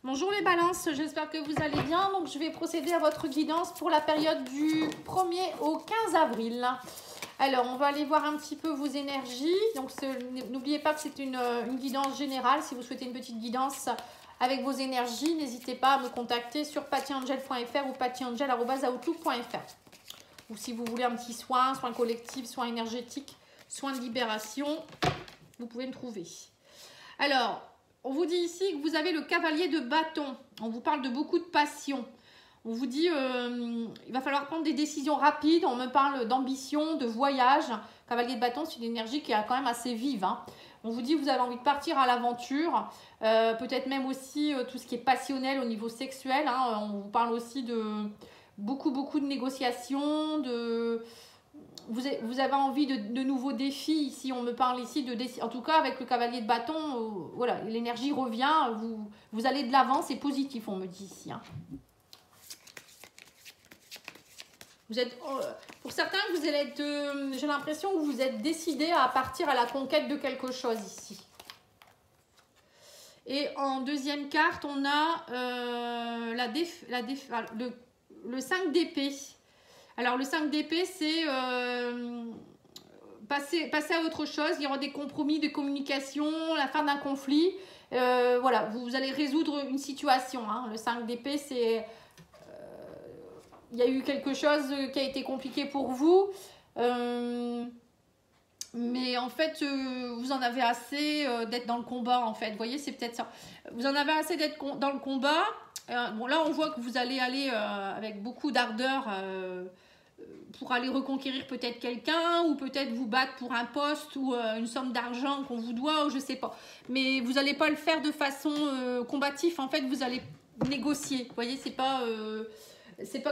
Bonjour les balances, j'espère que vous allez bien. Donc je vais procéder à votre guidance pour la période du 1er au 15 avril. Alors on va aller voir un petit peu vos énergies. Donc n'oubliez pas que c'est une guidance générale. Si vous souhaitez une petite guidance avec vos énergies, n'hésitez pas à me contacter sur pattyangel.fr ou pattyangel@outlook.fr. Ou si vous voulez un petit soin collectif, soin énergétique, soin de libération, vous pouvez me trouver. Alors, on vous dit ici que vous avez le cavalier de bâton. On vous parle de beaucoup de passion. On vous dit il va falloir prendre des décisions rapides. On me parle d'ambition, de voyage. Cavalier de bâton, c'est une énergie qui est quand même assez vive. Hein. On vous dit que vous avez envie de partir à l'aventure. Peut-être même aussi tout ce qui est passionnel au niveau sexuel. Hein. On vous parle aussi de beaucoup de négociations, Vous avez envie de nouveaux défis. Ici, on me parle ici de défis. En tout cas, avec le cavalier de bâton, voilà, l'énergie revient. Vous allez de l'avant, c'est positif, on me dit ici. Hein. Vous êtes, pour certains, vous allez être, j'ai l'impression que vous êtes décidé à partir à la conquête de quelque chose ici. Et en deuxième carte, on a le 5 d'épée. Alors, le 5 d'épée, c'est passer à autre chose. Il y aura des compromis de communication, la fin d'un conflit. Voilà, vous allez résoudre une situation. Hein. Le 5 d'épée, c'est... il y a eu quelque chose qui a été compliqué pour vous. Mais en fait, vous en avez assez d'être dans le combat, en fait. Vous voyez, c'est peut-être ça. Vous en avez assez d'être dans le combat. Bon, là, on voit que vous allez aller avec beaucoup d'ardeur pour aller reconquérir peut-être quelqu'un ou peut-être vous battre pour un poste ou une somme d'argent qu'on vous doit ou je sais pas. Mais vous n'allez pas le faire de façon combative. En fait, vous allez négocier. Vous voyez, c'est pas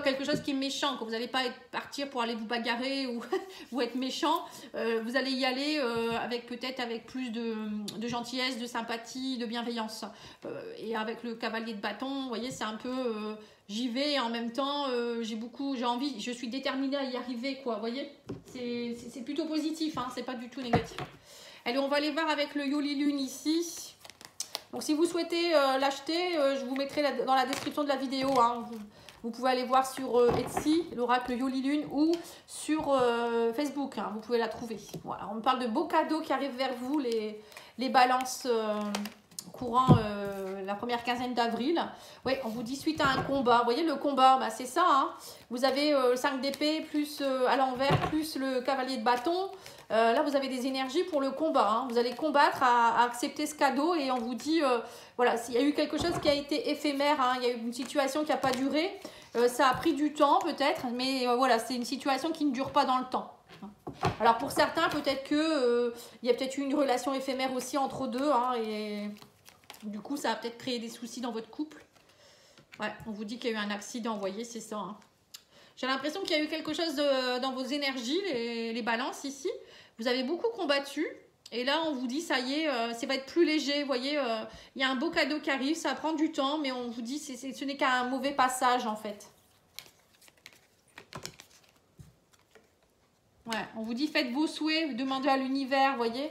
quelque chose qui est méchant. Quand vous n'allez pas partir pour aller vous bagarrer ou être méchant, vous allez y aller avec peut-être avec plus de gentillesse, de sympathie, de bienveillance. Et avec le cavalier de bâton, vous voyez, c'est un peu j'y vais et en même temps j'ai envie, je suis déterminée à y arriver, quoi. Vous voyez, c'est plutôt positif, hein, c'est pas du tout négatif. Allez, on va aller voir avec le Yoli Lune ici. Donc si vous souhaitez l'acheter, je vous mettrai dans la description de la vidéo. Hein, vous pouvez aller voir sur Etsy, l'oracle Yoli Lune, ou sur Facebook. Hein, vous pouvez la trouver. Voilà, on me parle de beaux cadeaux qui arrivent vers vous, les balances courant la première quinzaine d'avril. Oui, on vous dit suite à un combat. Vous voyez le combat, bah, c'est ça. Hein. Vous avez le 5 d'épée plus à l'envers, plus le cavalier de bâton. Là, vous avez des énergies pour le combat. Hein. Vous allez combattre à accepter ce cadeau et on vous dit, voilà, s'il y a eu quelque chose qui a été éphémère, hein, il y a eu une situation qui n'a pas duré, ça a pris du temps peut-être, mais voilà, c'est une situation qui ne dure pas dans le temps. Alors pour certains, peut-être que il y a peut-être eu une relation éphémère aussi entre deux, hein, et du coup, ça a peut-être créé des soucis dans votre couple. Ouais, on vous dit qu'il y a eu un accident, vous voyez, c'est ça. Hein. J'ai l'impression qu'il y a eu quelque chose dans vos énergies, les balances ici. Vous avez beaucoup combattu. Et là, on vous dit, ça y est, ça va être plus léger. Vous voyez, il y a un beau cadeau qui arrive. Ça prend du temps, mais on vous dit, ce n'est qu'un mauvais passage, en fait. Ouais, on vous dit, faites vos souhaits, demandez à l'univers, vous voyez.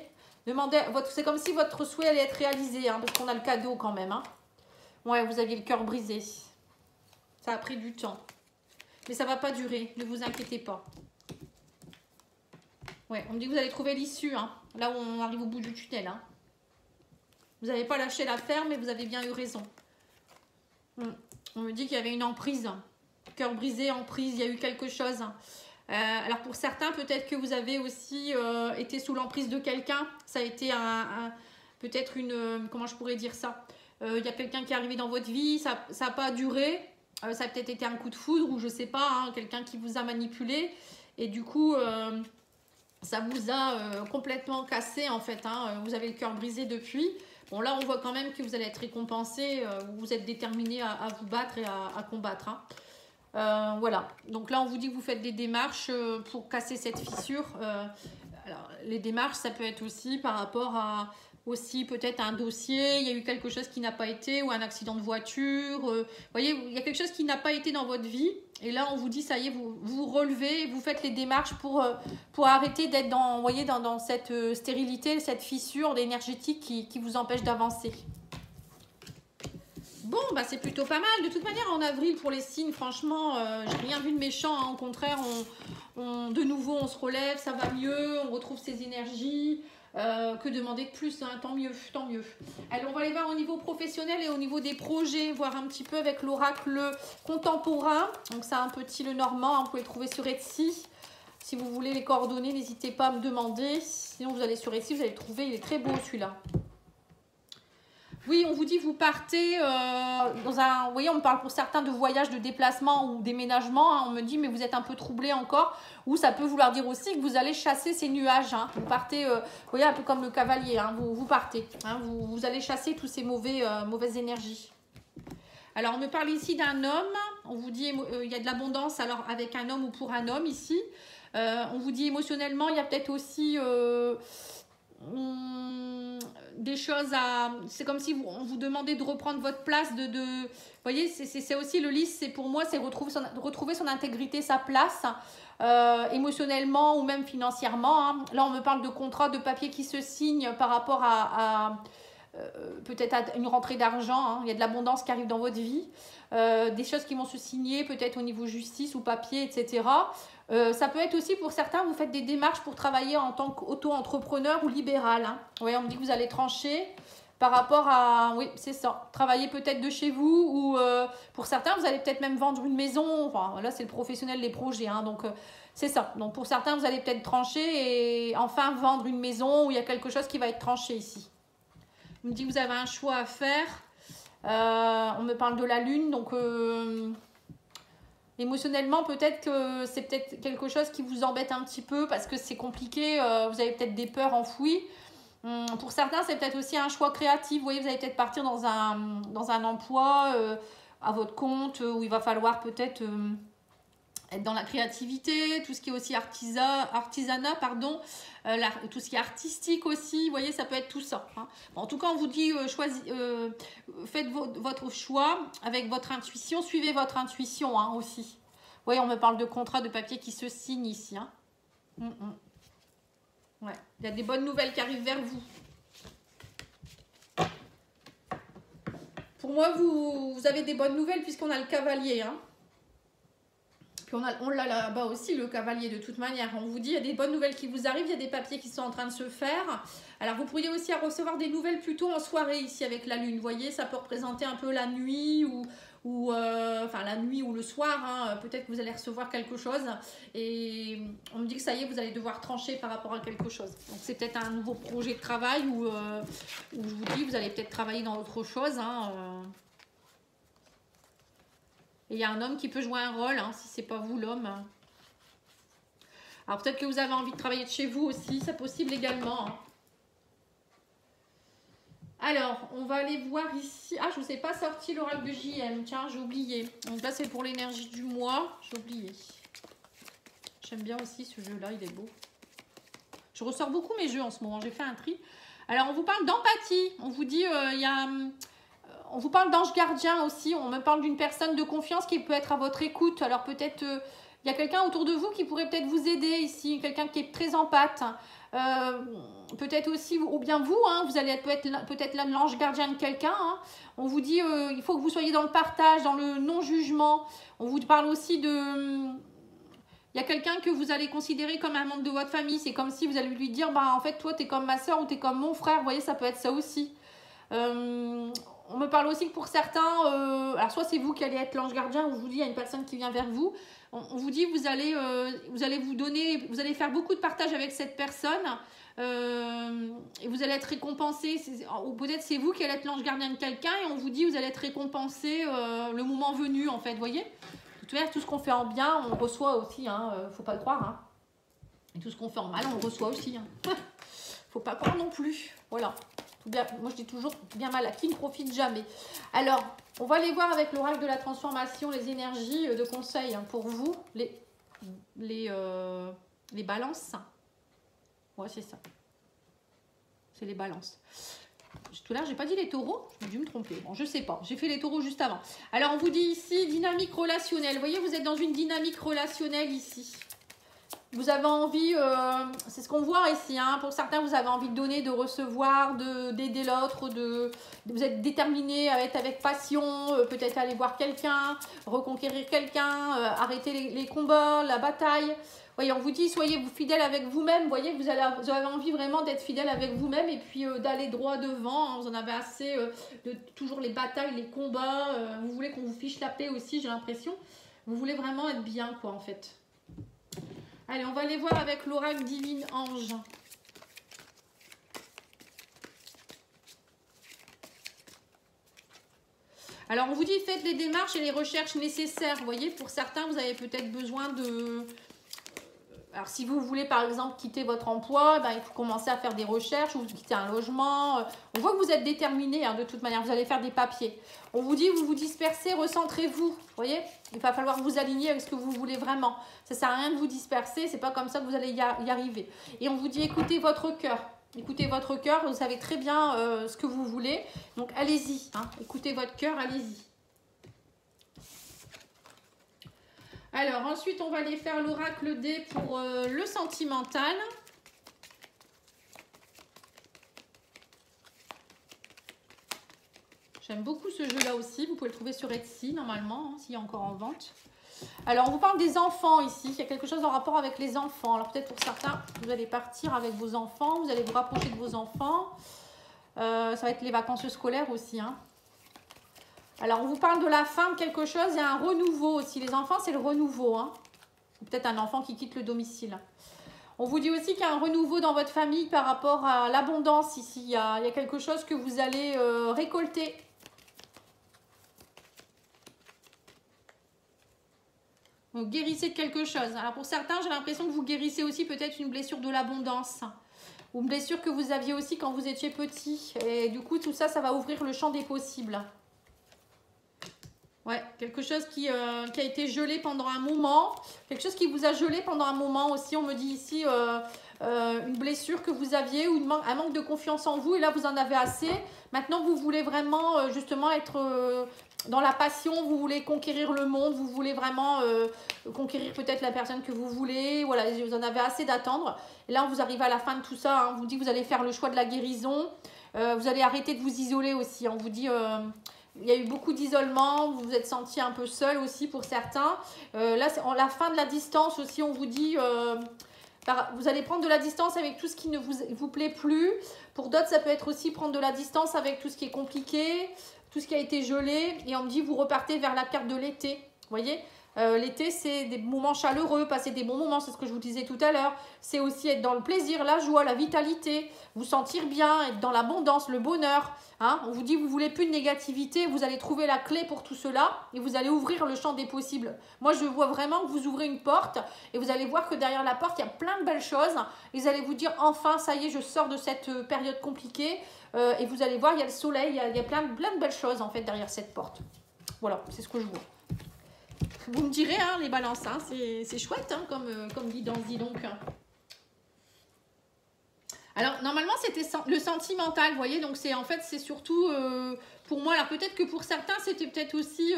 C'est comme si votre souhait allait être réalisé, hein, parce qu'on a le cadeau quand même. Hein. Ouais, vous aviez le cœur brisé. Ça a pris du temps. Mais ça ne va pas durer, ne vous inquiétez pas. Ouais, on me dit que vous allez trouver l'issue, hein, là où on arrive au bout du tunnel. Hein. Vous n'avez pas lâché l'affaire, mais vous avez bien eu raison. On me dit qu'il y avait une emprise. Cœur brisé, emprise, il y a eu quelque chose. Alors pour certains, peut-être que vous avez aussi été sous l'emprise de quelqu'un. Ça a été peut-être une... comment je pourrais dire ça, il y a quelqu'un qui est arrivé dans votre vie, ça n'a pas duré. Ça a peut-être été un coup de foudre ou je sais pas, hein, quelqu'un qui vous a manipulé. Et du coup, ça vous a complètement cassé en fait. Hein, vous avez le cœur brisé depuis. Bon là, on voit quand même que vous allez être récompensé. Vous êtes déterminé à vous battre et à combattre. Hein. Voilà, donc là on vous dit que vous faites des démarches pour casser cette fissure. Alors, les démarches, ça peut être aussi par rapport à aussi peut-être un dossier, il y a eu quelque chose qui n'a pas été, ou un accident de voiture. Vous voyez, il y a quelque chose qui n'a pas été dans votre vie. Et là, on vous dit, ça y est, vous vous relevez, vous faites les démarches pour arrêter d'être dans cette stérilité, cette fissure énergétique qui vous empêche d'avancer. Bon, bah c'est plutôt pas mal. De toute manière, en avril, pour les signes, franchement, j'ai rien vu de méchant. Hein. Au contraire, de nouveau, on se relève, ça va mieux, on retrouve ses énergies. Que demander de plus, hein, tant mieux, tant mieux. Alors, on va aller voir au niveau professionnel et au niveau des projets, voir un petit peu avec l'oracle contemporain. Donc, c'est un petit le normand, hein, vous pouvez le trouver sur Etsy. Si vous voulez les coordonnées, n'hésitez pas à me demander. Sinon, vous allez sur Etsy, vous allez le trouver, il est très beau celui-là. Oui, on vous dit vous partez dans un... Vous voyez, on me parle pour certains de voyage, de déplacement ou déménagement. Hein, on me dit, mais vous êtes un peu troublé encore. Ou ça peut vouloir dire aussi que vous allez chasser ces nuages. Hein. Vous partez, vous voyez, un peu comme le cavalier. Hein, vous partez. Hein, vous allez chasser tous ces mauvaises énergies. Alors, on me parle ici d'un homme. On vous dit, il y a de l'abondance alors avec un homme ou pour un homme ici. On vous dit émotionnellement, il y a peut-être aussi... des choses à... C'est comme si on vous demandait de reprendre votre place, vous voyez, c'est aussi le lys, c'est pour moi, c'est retrouver son intégrité, sa place, émotionnellement ou même financièrement. Hein. Là, on me parle de contrat, de papier qui se signe par rapport à peut-être à une rentrée d'argent. Hein. Il y a de l'abondance qui arrive dans votre vie. Des choses qui vont se signer, peut-être au niveau justice ou papier, etc. Ça peut être aussi pour certains, vous faites des démarches pour travailler en tant qu'auto-entrepreneur ou libéral. Hein. Oui, on me dit que vous allez trancher par rapport à... Oui, c'est ça. Travailler peut-être de chez vous ou pour certains, vous allez peut-être même vendre une maison. Enfin, là, c'est le professionnel des projets. Hein, donc, c'est ça. Donc, pour certains, vous allez peut-être trancher et enfin vendre une maison où il y a quelque chose qui va être tranché ici. On me dit que vous avez un choix à faire. On me parle de la lune, donc... émotionnellement, peut-être que c'est peut-être quelque chose qui vous embête un petit peu parce que c'est compliqué, vous avez peut-être des peurs enfouies. Pour certains, c'est peut-être aussi un choix créatif. Vous voyez, vous allez peut-être partir dans un emploi à votre compte où il va falloir peut-être être dans la créativité, tout ce qui est aussi artisanat, pardon, tout ce qui est artistique aussi. Vous voyez, ça peut être tout ça. Hein. Bon, en tout cas, on vous dit, faites votre choix avec votre intuition. Suivez votre intuition hein, aussi. Vous voyez, on me parle de contrat, de papier qui se signe ici. Hein. Ouais. Il y a des bonnes nouvelles qui arrivent vers vous. Pour moi, vous avez des bonnes nouvelles puisqu'on a le cavalier. Hein. Puis on l'a là-bas aussi, le cavalier, de toute manière. On vous dit, il y a des bonnes nouvelles qui vous arrivent, il y a des papiers qui sont en train de se faire. Alors, vous pourriez aussi recevoir des nouvelles plutôt en soirée ici avec la lune. Vous voyez, ça peut représenter un peu la nuit enfin la nuit ou le soir. Hein. Peut-être que vous allez recevoir quelque chose. Et on me dit que ça y est, vous allez devoir trancher par rapport à quelque chose. Donc, c'est peut-être un nouveau projet de travail où je vous dis, vous allez peut-être travailler dans autre chose. Hein, Et il y a un homme qui peut jouer un rôle, hein, si c'est pas vous l'homme. Alors peut-être que vous avez envie de travailler de chez vous aussi, c'est possible également. Hein. Alors, on va aller voir ici. Ah, je ne vous ai pas sorti l'oracle de JM, tiens, j'ai oublié. Donc là, c'est pour l'énergie du mois, j'ai oublié. J'aime bien aussi ce jeu-là, il est beau. Je ressors beaucoup mes jeux en ce moment, j'ai fait un tri. Alors, on vous parle d'empathie. On vous dit, on vous parle d'ange gardien aussi. On me parle d'une personne de confiance qui peut être à votre écoute. Alors peut-être il y a quelqu'un autour de vous qui pourrait peut-être vous aider ici. Quelqu'un qui est très empathe. Peut-être aussi, ou bien vous, hein, vous allez être peut-être l'ange gardien de quelqu'un. Hein. On vous dit il faut que vous soyez dans le partage, dans le non-jugement. On vous parle aussi de... Il y a quelqu'un que vous allez considérer comme un membre de votre famille. C'est comme si vous allez lui dire, bah, en fait, toi, tu es comme ma soeur ou tu es comme mon frère. Vous voyez, ça peut être ça aussi. On me parle aussi que pour certains, alors soit c'est vous qui allez être l'ange gardien, ou je vous dis, il y a une personne qui vient vers vous. On vous dit, vous allez vous donner, vous allez faire beaucoup de partage avec cette personne et vous allez être récompensé. Ou peut-être c'est vous qui allez être l'ange gardien de quelqu'un et on vous dit, vous allez être récompensé le moment venu, en fait, vous voyez. De toute manière, tout ce qu'on fait en bien, on reçoit aussi, hein, faut pas le croire. Hein. Et tout ce qu'on fait en mal, on le reçoit aussi. Hein. Faut pas croire non plus. Voilà. Bien, moi je dis toujours bien mal à qui ne profite jamais. Alors, on va aller voir avec l'oracle de la transformation les énergies de conseil hein, pour vous, les balances. Ouais, c'est ça. C'est les balances. Tout à l'heure, j'ai pas dit les taureaux. J'ai dû me tromper. Bon, je sais pas. J'ai fait les taureaux juste avant. Alors, on vous dit ici dynamique relationnelle. Vous voyez, vous êtes dans une dynamique relationnelle ici. Vous avez envie, c'est ce qu'on voit ici, hein, pour certains, vous avez envie de donner, de recevoir, d'aider l'autre, vous êtes déterminé à être avec passion, peut-être aller voir quelqu'un, reconquérir quelqu'un, arrêter les combats, la bataille. Voyez, on vous dit, soyez vous fidèles avec vous-même. Vous voyez, vous avez envie vraiment d'être fidèle avec vous-même et puis d'aller droit devant. Hein, vous en avez assez de toujours les batailles, les combats. Vous voulez qu'on vous fiche la paix aussi, j'ai l'impression. Vous voulez vraiment être bien, quoi, en fait. Allez, on va aller voir avec l'oracle divine ange. Alors, on vous dit, faites les démarches et les recherches nécessaires. Vous voyez, pour certains, vous avez peut-être besoin de... Alors, si vous voulez, par exemple, quitter votre emploi, ben, il faut commencer à faire des recherches, ou vous quittez un logement. On voit que vous êtes déterminé, hein, de toute manière. Vous allez faire des papiers. On vous dit, vous vous dispersez, recentrez-vous. Vous voyez, il va falloir vous aligner avec ce que vous voulez vraiment. Ça ne sert à rien de vous disperser. Ce n'est pas comme ça que vous allez y arriver. Et on vous dit, écoutez votre cœur. Écoutez votre cœur. Vous savez très bien ce que vous voulez. Donc, allez-y. Hein, écoutez votre cœur, allez-y. Alors, ensuite, on va aller faire l'oracle D pour le sentimental. J'aime beaucoup ce jeu-là aussi. Vous pouvez le trouver sur Etsy, normalement, hein, s'il est encore en vente. Alors, on vous parle des enfants ici. Il y a quelque chose en rapport avec les enfants. Alors, peut-être pour certains, vous allez partir avec vos enfants. Vous allez vous rapprocher de vos enfants. Ça va être les vacances scolaires aussi, hein. Alors, on vous parle de la fin de quelque chose. Il y a un renouveau aussi. Les enfants, c'est le renouveau, hein. Peut-être un enfant qui quitte le domicile. On vous dit aussi qu'il y a un renouveau dans votre famille par rapport à l'abondance ici. Il y a quelque chose que vous allez récolter. Vous guérissez de quelque chose. Alors, pour certains, j'ai l'impression que vous guérissez aussi peut-être une blessure de l'abondance. Ou une blessure que vous aviez aussi quand vous étiez petit. Et du coup, tout ça, ça va ouvrir le champ des possibles. Ouais, quelque chose qui a été gelé pendant un moment. Quelque chose qui vous a gelé pendant un moment aussi. On me dit ici une blessure que vous aviez ou un manque de confiance en vous. Et là, vous en avez assez. Maintenant, vous voulez vraiment justement être dans la passion. Vous voulez conquérir le monde. Vous voulez vraiment conquérir peut-être la personne que vous voulez. Voilà, vous en avez assez d'attendre. Et là, vous arrivez à la fin de tout ça. Hein. On vous dit que vous allez faire le choix de la guérison. Vous allez arrêter de vous isoler aussi. On vous dit... il y a eu beaucoup d'isolement, vous vous êtes senti un peu seul aussi pour certains. Là, c'est la fin de la distance aussi, on vous dit, vous allez prendre de la distance avec tout ce qui ne vous plaît plus. Pour d'autres, ça peut être aussi prendre de la distance avec tout ce qui est compliqué, tout ce qui a été gelé. Et on me dit, vous repartez vers la carte de l'été, vous voyez. L'été, c'est des moments chaleureux, passer des bons moments, c'est ce que je vous disais tout à l'heure. C'est aussi être dans le plaisir, la joie, la vitalité, vous sentir bien, être dans l'abondance, le bonheur. Hein. On vous dit, vous ne voulez plus de négativité, vous allez trouver la clé pour tout cela et vous allez ouvrir le champ des possibles. Moi, je vois vraiment que vous ouvrez une porte et vous allez voir que derrière la porte, il y a plein de belles choses. Et vous allez vous dire, enfin, ça y est, je sors de cette période compliquée. Et vous allez voir, il y a le soleil, il y a plein de belles choses en fait derrière cette porte. Voilà, c'est ce que je vois. Vous me direz, hein, les balances, hein, c'est chouette, hein, comme dit dans Dis donc. Alors, normalement, c'était le sentimental, vous voyez, donc en fait, c'est surtout pour moi. Alors, peut-être que pour certains, c'était peut-être aussi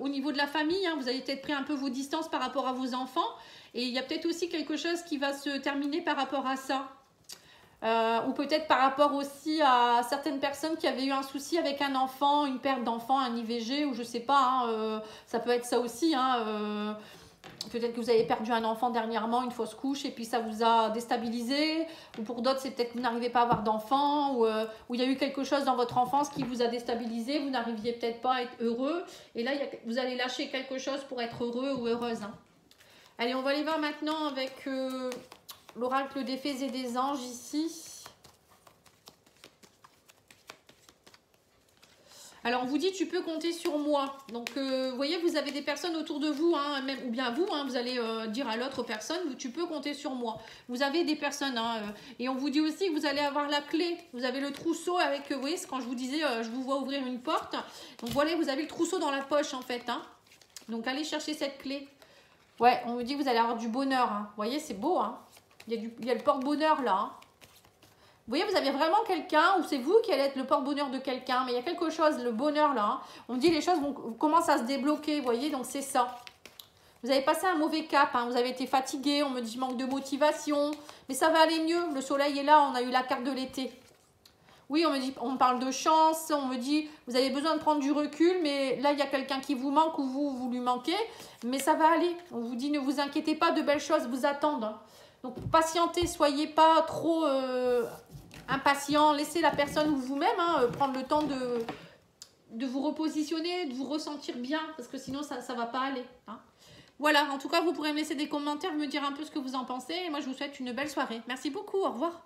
au niveau de la famille, hein, vous avez peut-être pris un peu vos distances par rapport à vos enfants, et il y a peut-être aussi quelque chose qui va se terminer par rapport à ça. Ou peut-être par rapport aussi à certaines personnes qui avaient eu un souci avec un enfant, une perte d'enfant, un IVG, ou je sais pas, hein, ça peut être ça aussi, hein, peut-être que vous avez perdu un enfant dernièrement, une fausse couche, et puis ça vous a déstabilisé, ou pour d'autres, c'est peut-être que vous n'arrivez pas à avoir d'enfant, ou il y a eu quelque chose dans votre enfance qui vous a déstabilisé, vous n'arriviez peut-être pas à être heureux, et là, vous allez lâcher quelque chose pour être heureux ou heureuse. Hein. Allez, on va aller voir maintenant avec... l'oracle des fées et des anges ici. Alors, on vous dit, tu peux compter sur moi. Donc, vous voyez, vous avez des personnes autour de vous, hein, même, ou bien vous, hein, vous allez dire à l'autre personne, tu peux compter sur moi. Vous avez des personnes, hein, et on vous dit aussi que vous allez avoir la clé. Vous avez le trousseau avec, vous voyez, quand je vous disais, je vous vois ouvrir une porte. Donc, voilà, vous avez le trousseau dans la poche, en fait. Hein. Donc, allez chercher cette clé. Ouais, on vous dit que vous allez avoir du bonheur. Hein. Vous voyez, c'est beau, hein. Il y a le porte-bonheur là. Hein. Vous voyez, vous avez vraiment quelqu'un, ou c'est vous qui allez être le porte-bonheur de quelqu'un, mais il y a quelque chose, le bonheur là. Hein. On dit les choses commencent à se débloquer, vous voyez, donc c'est ça. Vous avez passé un mauvais cap, hein. Vous avez été fatigué, on me dit manque de motivation. Mais ça va aller mieux, le soleil est là, on a eu la carte de l'été. Oui, on me parle de chance, on me dit vous avez besoin de prendre du recul, mais là il y a quelqu'un qui vous manque ou vous lui manquez, mais ça va aller. On vous dit ne vous inquiétez pas, de belles choses vous attendent. Hein. Donc patientez, soyez pas trop impatient, laissez la personne ou vous-même prendre le temps de vous repositionner, de vous ressentir bien, parce que sinon ça ne va pas aller. Hein. Voilà, en tout cas vous pourrez me laisser des commentaires, me dire un peu ce que vous en pensez, et moi je vous souhaite une belle soirée. Merci beaucoup, au revoir.